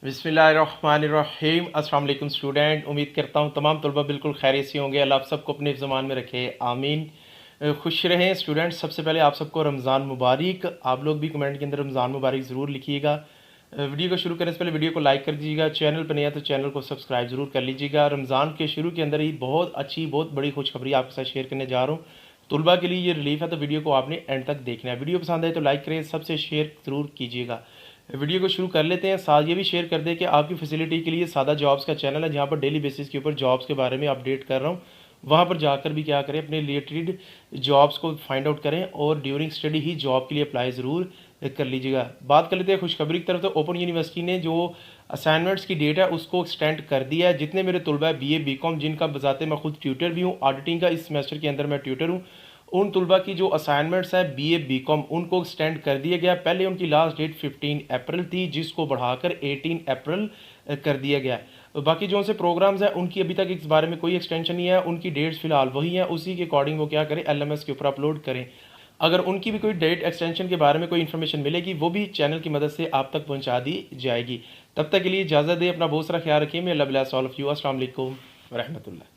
बिस्मिल्लाहिर्रहमानिर्रहीम। अस्सलाम वालेकुम स्टूडेंट, उम्मीद करता हूँ तमाम तलबा बिल्कुल खैरियत से होंगे। अल्लाह आप सबको अपने ज़मान में रखे, आमीन। खुश रहें स्टूडेंट। सबसे पहले आप सबको रमज़ान मुबारक। आप लोग भी कमेंट के अंदर रमज़ान मुबारक ज़रूर लिखिएगा। वीडियो को शुरू करने से पहले वीडियो को लाइक कर दीजिएगा। चैनल पर नया तो चैनल को सब्सक्राइब ज़रूर कर लीजिएगा। रमज़ान के शुरू के अंदर ही बहुत अच्छी बहुत बड़ी खुशखबरी आपके साथ शेयर करने जा रहा हूँ। तलबा के लिए ये रिलीफ है, तो वीडियो को आपने एंड तक देखना है। वीडियो पसंद आए तो लाइक करें, सबसे शेयर ज़रूर कीजिएगा। वीडियो को शुरू कर लेते हैं। साथ ये भी शेयर कर दें कि आपकी फैसिलिटी के लिए सादा जॉब्स का चैनल है, जहाँ पर डेली बेसिस के ऊपर जॉब्स के बारे में अपडेट कर रहा हूँ। वहाँ पर जाकर भी क्या करें, अपने रिलेटेड जॉब्स को फाइंड आउट करें और ड्यूरिंग स्टडी ही जॉब के लिए अप्लाई ज़रूर कर लीजिएगा। बात कर लेते हैं खुशखबरी की तरफ। तो ओपन यूनिवर्सिटी ने जो असाइनमेंट्स की डेट है उसको एक्सटेंड कर दिया है। जितने मेरे तलबा है BA BCom, जिनका बजाते मैं खुद ट्यूटर भी हूँ, ऑडिटिंग का इस सेमेस्टर के अंदर मैं ट्यूटर हूँ, उन तलबा की जो असाइनमेंट्स है BA BCom उनको एक्सटेंड कर दिया गया। पहले उनकी लास्ट डेट 15 अप्रैल थी, जिसको बढ़ाकर 18 अप्रैल कर दिया गया। बाकी जो उनसे प्रोग्राम्स हैं उनकी अभी तक इस बारे में कोई एक्सटेंशन नहीं है। उनकी डेट्स फिलहाल वही हैं, उसी के अकॉर्डिंग वो क्या करें, LMS के ऊपर अपलोड करें। अगर उनकी भी कोई डेट एक्सटेंशन के बारे में कोई इन्फॉर्मेशन मिलेगी, वो भी चैनल की मदद से आप तक पहुंचा दी जाएगी। तब तक के लिए इजाज़त दें, अपना बहुत सारा ख्याल रखिए। मैं अल्लाह ब्लेस ऑल ऑफ यू। अस्सलाम वालेकुम व रहमतुल्लाह।